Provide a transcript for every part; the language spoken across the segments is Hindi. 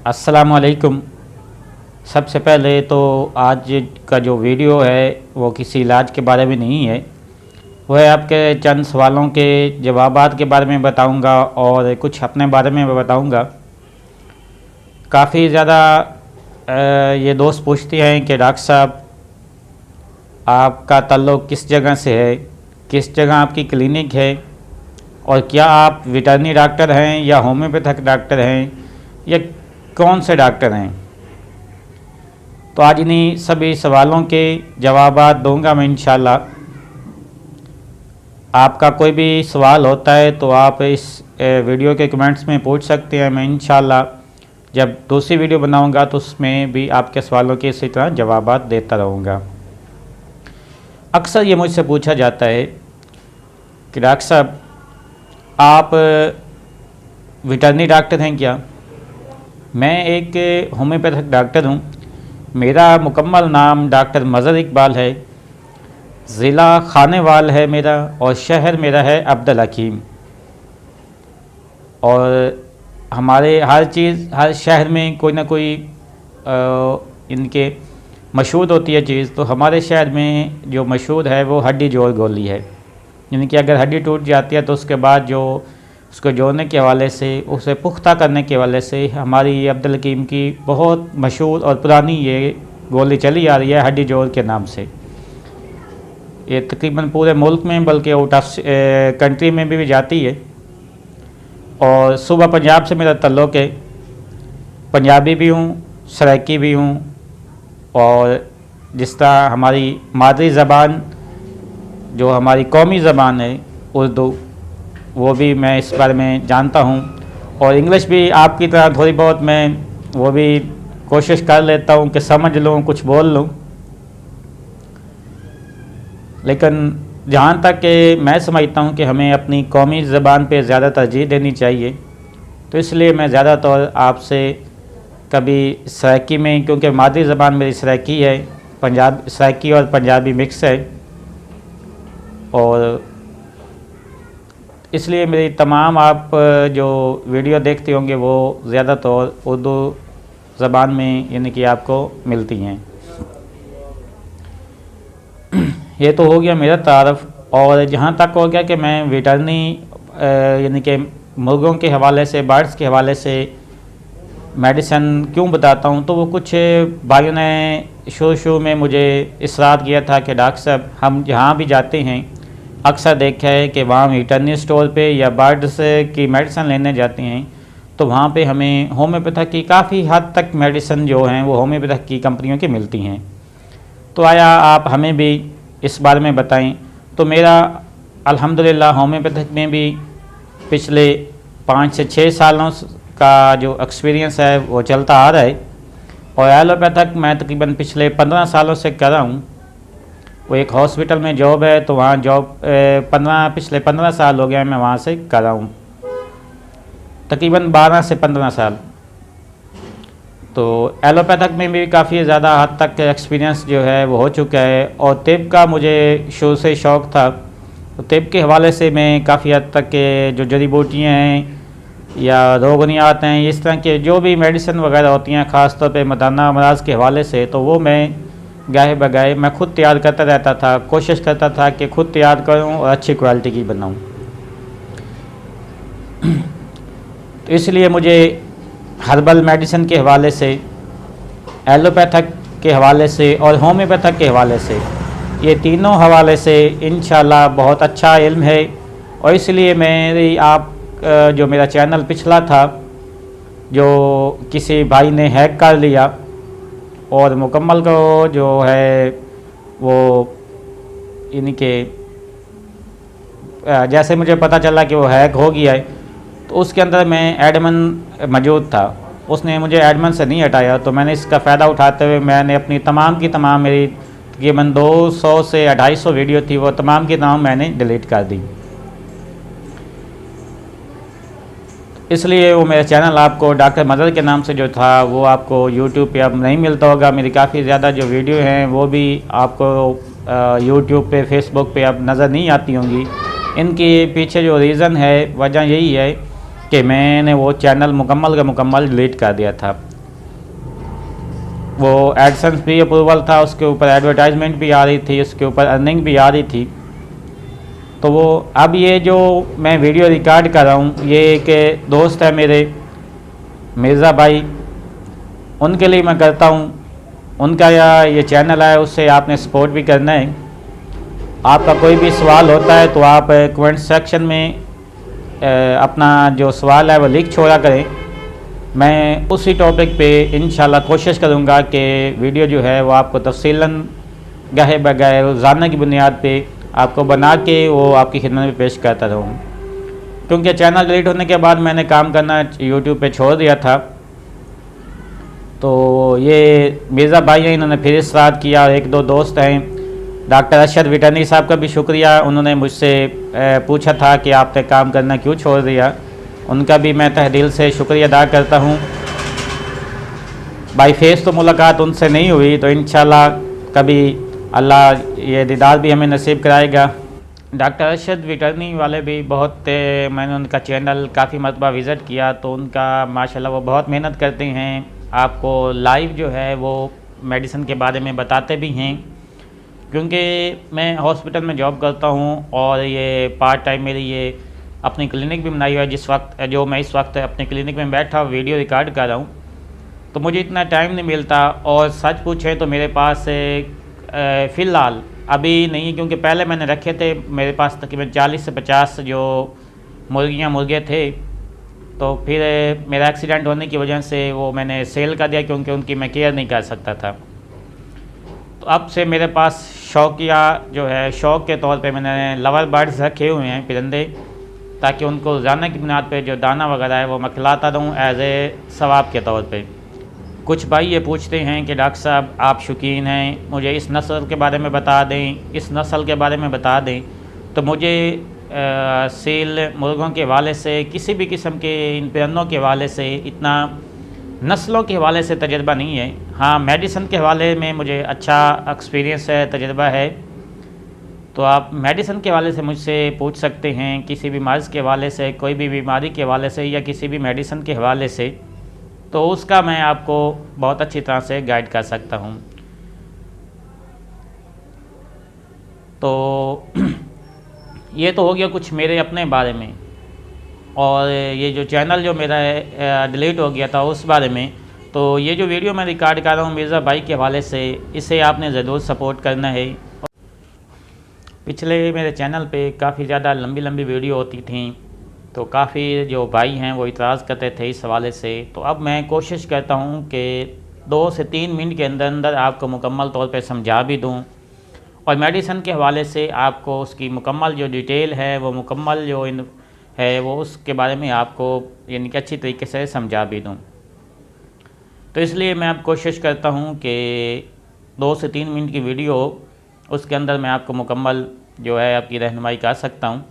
अस्सलामुअलैकुम। सबसे पहले तो आज का जो वीडियो है वो किसी इलाज के बारे में नहीं है, वो है आपके चंद सवालों के जवाबात के बारे में बताऊंगा और कुछ अपने बारे में बताऊंगा। काफ़ी ज़्यादा ये दोस्त पूछते हैं कि डॉक्टर साहब आपका ताल्लुक़ किस जगह से है, किस जगह आपकी क्लिनिक है और क्या आप वेटरनरी डॉक्टर हैं या होम्योपैथिक डॉक्टर हैं या कौन से डॉक्टर हैं। तो आज इन्हीं सभी सवालों के जवाबात दूंगा मैं इंशाल्लाह। आपका कोई भी सवाल होता है तो आप इस वीडियो के कमेंट्स में पूछ सकते हैं। मैं इंशाल्लाह जब दूसरी वीडियो बनाऊंगा तो उसमें भी आपके सवालों के इसी तरह जवाबात देता रहूँगा। अक्सर ये मुझसे पूछा जाता है कि डॉक्टर साहब आप वेटरनरी डॉक्टर हैं क्या। मैं एक होम्योपैथिक डॉक्टर हूँ। मेरा मुकम्मल नाम डॉक्टर मज़हर इकबाल है। ज़िला खानेवाल है मेरा और शहर मेरा है अब्दुल हकीम। और हमारे हर चीज़ हर शहर में कोई ना कोई इनके मशहूर होती है चीज़। तो हमारे शहर में जो मशहूर है वो हड्डी जोड़ गोली है, यानी कि अगर हड्डी टूट जाती है तो उसके बाद जो उसको जोड़ने के हवाले से, उसे पुख्ता करने के हवाले से हमारी अब्दुल हकीम की बहुत मशहूर और पुरानी ये गोली चली आ रही है हड्डी जोड़ के नाम से। ये तकरीबन पूरे मुल्क में बल्कि आउट ऑफ कंट्री में भी जाती है। और सुबह पंजाब से मेरा ताल्लुक़ है। पंजाबी भी हूँ, सराइकी भी हूँ और जिस तरह हमारी मादरी ज़बान जो हमारी कौमी ज़बान है उर्दू, वो भी मैं इस बारे में जानता हूँ। और इंग्लिश भी आपकी तरह थोड़ी बहुत मैं वो भी कोशिश कर लेता हूँ कि समझ लूँ, कुछ बोल लूँ। लेकिन जहाँ तक कि मैं समझता हूँ कि हमें अपनी कौमी ज़बान पे ज़्यादा तरजीह देनी चाहिए, तो इसलिए मैं ज़्यादातर आपसे कभी सराइकी में, क्योंकि मादरी ज़बान मेरी सराइकी है, सराइकी और पंजाबी मिक्स है, और इसलिए मेरी तमाम आप जो वीडियो देखते होंगे वो ज़्यादातर उर्दू ज़बान में यानी कि आपको मिलती हैं। ये तो हो गया मेरा तारफ़। और जहाँ तक हो गया कि मैं वेटरनरी यानी कि मुर्गों के हवाले से, बर्ड्स के हवाले से मेडिसिन क्यों बताता हूँ, तो वो कुछ भाइयों ने शुरू में मुझे इसरार किया था कि डॉक्टर साहब हम जहाँ भी जाते हैं अक्सर देखा है कि वहाँ वेटरनरी स्टोर पे या बर्ड्स की मेडिसिन लेने जाते हैं तो वहाँ पे हमें होम्योपैथिक की काफ़ी हद तक मेडिसिन जो हैं वो होम्योपैथिक की कंपनियों की मिलती हैं। तो आया आप हमें भी इस बारे में बताएं। तो मेरा अल्हम्दुलिल्लाह होम्योपैथिक में भी पिछले 5 से 6 सालों का जो एक्सपीरियंस है वो चलता आ रहा है। और एलोपैथिक मैं तकरीबन पिछले 15 सालों से कर रहा हूँ। वो एक हॉस्पिटल में जॉब है, तो वहाँ जॉब पिछले 15 साल हो गया मैं वहाँ से कर रहा हूँ, तकरीबन 12 से 15 साल। तो एलोपैथिक में भी काफ़ी ज़्यादा हद तक एक्सपीरियंस जो है वो हो चुका है। और तिब का मुझे शुरू से शौक़ था, तो तिब के हवाले से मैं काफ़ी हद तक के जो जड़ी बूटियाँ हैं या रोगनियात हैं, इस तरह के जो भी मेडिसिन वगैरह होती हैं ख़ास तौर पे मदाना अमराज के हवाले से, तो वो मैं गाहे बगाहे मैं खुद तैयार करता रहता था। कोशिश करता था कि खुद तैयार करूं और अच्छी क्वालिटी की बनाऊं। तो इसलिए मुझे हर्बल मेडिसिन के हवाले से, एलोपैथिक के हवाले से और होम्योपैथिक के हवाले से, ये तीनों हवाले से इंशाल्लाह बहुत अच्छा इल्म है। और इसलिए मेरी आप जो मेरा चैनल पिछला था जो किसी भाई ने हैक कर लिया और मुकम्मल को जो है वो इनके जैसे मुझे पता चला कि वो हैक हो गया है, तो उसके अंदर मैं एडमिन मौजूद था, उसने मुझे एडमिन से नहीं हटाया। तो मैंने इसका फ़ायदा उठाते हुए मैंने अपनी तमाम की तमाम मेरी तकरीबन 200 से 250 वीडियो थी वो तमाम की तमाम मैंने डिलीट कर दी। इसलिए वो मेरा चैनल आपको डॉक्टर मज़हर के नाम से जो था वो आपको यूट्यूब पे अब नहीं मिलता होगा। मेरी काफ़ी ज़्यादा जो वीडियो हैं वो भी आपको यूट्यूब पे, फेसबुक पे अब नज़र नहीं आती होंगी। इनके पीछे जो रीज़न है, वजह यही है कि मैंने वो चैनल मुकम्मल का मुकम्मल डिलीट कर दिया था। वो एडसेंस भी अप्रूवल था, उसके ऊपर एडवर्टाइजमेंट भी आ रही थी, उसके ऊपर अर्निंग भी आ रही थी। तो वो अब ये जो मैं वीडियो रिकॉर्ड कर रहा हूँ, ये एक दोस्त है मेरे मिर्ज़ा भाई, उनके लिए मैं करता हूँ। उनका ये चैनल है, उससे आपने सपोर्ट भी करना है। आपका कोई भी सवाल होता है तो आप कमेंट सेक्शन में अपना जो सवाल है वो लिख छोड़ा करें। मैं उसी टॉपिक पे इंशाल्लाह कोशिश करूँगा कि वीडियो जो है वो आपको तफसीलन गहे बगैर रोज़ाना की बुनियाद पे आपको बना के वो आपकी खिदमत में पेश करता रहूँ। क्योंकि चैनल डिलीट होने के बाद मैंने काम करना यूट्यूब पे छोड़ दिया था। तो ये मिर्ज़ा भाई हैं, इन्होंने फिर स्टार्ट किया। और एक दो दोस्त हैं, डॉक्टर अरशद वेटरनरी साहब का भी शुक्रिया, उन्होंने मुझसे पूछा था कि आपने काम करना क्यों छोड़ दिया। उनका भी मैं तहे दिल से शुक्रिया अदा करता हूँ। बाई फेस तो मुलाकात उनसे नहीं हुई, तो इंशाल्लाह कभी अल्लाह ये दीदार भी हमें नसीब कराएगा। डॉक्टर अरशद वेटरनरी वाले भी बहुत, मैंने उनका चैनल काफ़ी मरतबा विज़िट किया, तो उनका माशाल्लाह वो बहुत मेहनत करते हैं। आपको लाइव जो है वो मेडिसिन के बारे में बताते भी हैं। क्योंकि मैं हॉस्पिटल में जॉब करता हूँ और ये पार्ट टाइम मेरी ये अपनी क्लिनिक भी बनाई हुई है। जिस वक्त जो मैं इस वक्त अपने क्लिनिक में बैठा वीडियो रिकॉर्ड कर रहा हूँ, तो मुझे इतना टाइम नहीं मिलता। और सच पूछें तो मेरे पास फ़िलहाल अभी नहीं, क्योंकि पहले मैंने रखे थे, मेरे पास तकरीबन 40 से 50 जो मुर्गे थे। तो फिर मेरा एक्सीडेंट होने की वजह से वो मैंने सेल कर दिया, क्योंकि उनकी मैं केयर नहीं कर सकता था। तो अब से मेरे पास शौकिया जो है, शौक़ के तौर पे मैंने लवर बर्ड्स रखे हुए हैं, परिंदे, ताकि उनको रोज़ाना की बुनियाद पे जो दाना वगैरह है वो मैं खिलाता रहूँ एज़ ए सवाब के तौर पे। कुछ भाई ये पूछते हैं कि डॉक्टर साहब आप शौकीन हैं, मुझे इस नस्ल के बारे में बता दें, इस नस्ल के बारे में बता दें। तो मुझे सील मुर्गों के हवाले से, किसी भी किस्म के इन परिंदों के हवाले से, इतना नस्लों के हवाले से तजर्बा नहीं है। हाँ, मेडिसिन के हवाले में मुझे अच्छा एक्सपीरियंस है, तजर्बा है। तो आप मेडिसिन के हवाले से मुझसे पूछ सकते हैं, किसी भी मर्ज़ के हवाले से, कोई भी बीमारी के हवाले से, या किसी भी मेडिसिन के हवाले से, तो उसका मैं आपको बहुत अच्छी तरह से गाइड कर सकता हूँ। तो ये तो हो गया कुछ मेरे अपने बारे में। और ये जो चैनल जो मेरा डिलीट हो गया था उस बारे में, तो ये जो वीडियो मैं रिकॉर्ड कर रहा हूँ मिर्ज़ा भाई के हवाले से, इसे आपने ज़रूर सपोर्ट करना है। पिछले मेरे चैनल पे काफ़ी ज़्यादा लंबी लंबी वीडियो होती थी, तो काफ़ी जो भाई हैं वो इतराज़ करते थे इस हवाले से। तो अब मैं कोशिश करता हूँ कि 2 से 3 मिनट के अंदर अंदर आपको मुकम्मल तौर पे समझा भी दूँ, और मेडिसिन के हवाले से आपको उसकी मुकम्मल जो डिटेल है, वो मुकम्मल जो है वो उसके बारे में आपको यानी कि अच्छी तरीके से समझा भी दूँ। तो इसलिए मैं अब कोशिश करता हूँ कि 2 से 3 मिनट की वीडियो, उसके अंदर मैं आपको मुकम्मल जो है आपकी रहनुमाई कर सकता हूँ।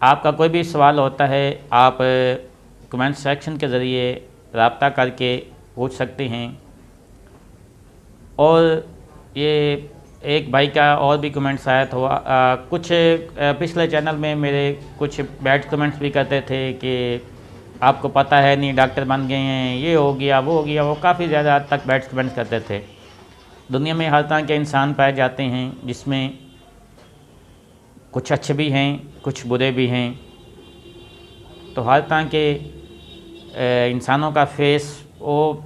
आपका कोई भी सवाल होता है आप कमेंट सेक्शन के ज़रिए रब्ता करके पूछ सकते हैं। और ये एक भाई का और भी कमेंट्स आया था, कुछ पिछले चैनल में मेरे कुछ बैड कमेंट्स भी करते थे कि आपको पता है नहीं डॉक्टर बन गए हैं, ये हो गया वो हो गया, वो काफ़ी ज़्यादा हद तक बैड कमेंट्स करते थे। दुनिया में हर तरह के इंसान पाए जाते हैं, जिसमें कुछ अच्छे भी हैं, कुछ बुरे भी हैं। तो हर तरह के इंसानों का फेस, वो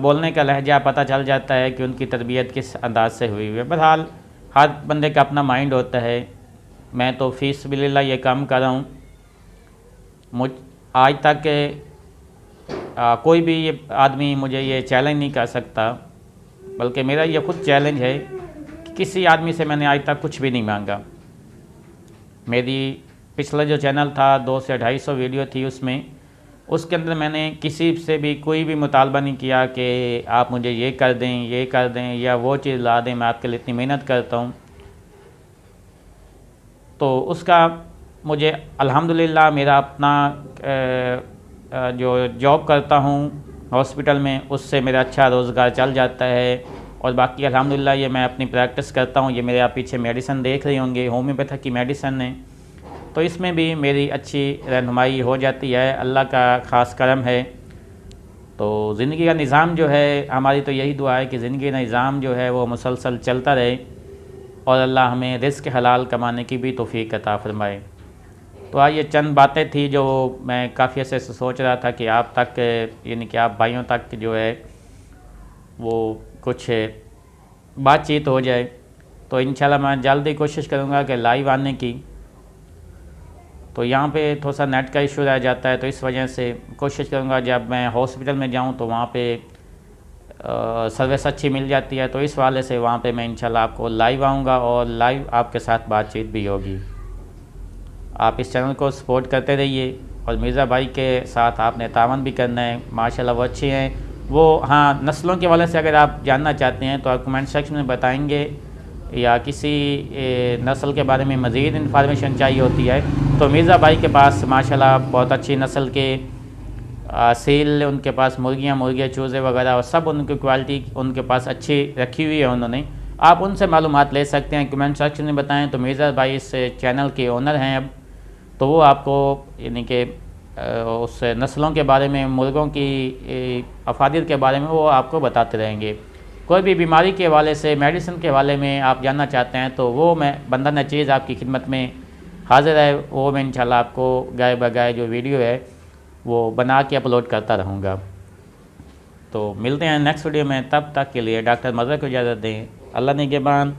बोलने का लहजा पता चल जाता है कि उनकी तरबियत किस अंदाज से हुई है। बहरहाल हर बंदे का अपना माइंड होता है। मैं तो फीस बिल्लाह ये काम कर रहा हूँ। मुझ आज तक कोई भी ये आदमी मुझे ये चैलेंज नहीं कर सकता, बल्कि मेरा ये ख़ुद चैलेंज है कि किसी आदमी से मैंने आज तक कुछ भी नहीं मांगा। मेरी पिछला जो चैनल था 200 से 250 वीडियो थी, उसके अंदर मैंने किसी से भी कोई भी मुतालबा नहीं किया कि आप मुझे ये कर दें, ये कर दें, या वो चीज़ ला दें, मैं आपके लिए इतनी मेहनत करता हूँ। तो उसका मुझे अल्हम्दुलिल्लाह मेरा अपना जो जॉब करता हूँ हॉस्पिटल में, उससे मेरा अच्छा रोज़गार चल जाता है। और बाकी अल्हम्दुलिल्लाह ये मैं अपनी प्रैक्टिस करता हूँ। ये मेरे आप पीछे मेडिसिन देख रहे होंगे, होम्योपैथी की मेडिसिन है, तो इसमें भी मेरी अच्छी रहनुमाई हो जाती है। अल्लाह का ख़ास करम है। तो ज़िंदगी का निज़ाम जो है, हमारी तो यही दुआ है कि ज़िंदगी का निज़ाम जो है वो मुसलसल चलता रहे और अल्लाह हमें रिज़्क़ हलाल कमाने की भी तौफ़ीक अता फ़रमाए। तो आज ये चंद बातें थी जो मैं काफ़ी अर्से से सोच रहा था कि आप तक, यानी कि आप भाइयों तक जो है वो कुछ बातचीत हो जाए। तो इंशाल्लाह मैं जल्दी कोशिश करूँगा कि लाइव आने की। तो यहाँ पे थोड़ा सा नेट का इशू रह जाता है, तो इस वजह से कोशिश करूँगा जब मैं हॉस्पिटल में जाऊँ तो वहाँ पे सर्विस अच्छी मिल जाती है, तो इस वाले से वहाँ पे मैं इंशाल्लाह आपको लाइव आऊँगा और लाइव आपके साथ बातचीत भी होगी। आप इस चैनल को सपोर्ट करते रहिए और मिर्ज़ा भाई के साथ आपने तावन भी करना है। माशाल्लाह वो अच्छे हैं। वो हाँ, नस्लों के वाले से अगर आप जानना चाहते हैं तो आप कमेंट सेक्शन में बताएंगे, या किसी नस्ल के बारे में मज़ीद इन्फॉर्मेशन चाहिए होती है तो मिर्ज़ा भाई के पास माशाल्लाह बहुत अच्छी नस्ल के सील, उनके पास मुर्गियाँ चूज़े वगैरह और सब उनकी क्वालिटी उनके पास अच्छी रखी हुई है उन्होंने। आप उनसे मालूमात ले सकते हैं। कमेंट सेक्शन में बताएं। तो मिर्ज़ा भाई इस चैनल के ओनर हैं अब, तो वो आपको यानी कि उस नस्लों के बारे में, मुर्गों की अफादियत के बारे में वो आपको बताते रहेंगे। कोई भी बीमारी के हवाले से, मेडिसिन के हवाले में आप जानना चाहते हैं तो वो मैं बंदा नचीज़ आपकी खिदमत में हाज़िर है। वो मैं इंशाल्लाह आपको गाय बगाए जो वीडियो है वो बना के अपलोड करता रहूँगा। तो मिलते हैं नेक्स्ट वीडियो में, तब तक के लिए डॉक्टर मज़हर को इजाज़त दें। अल्लाह निगहबान।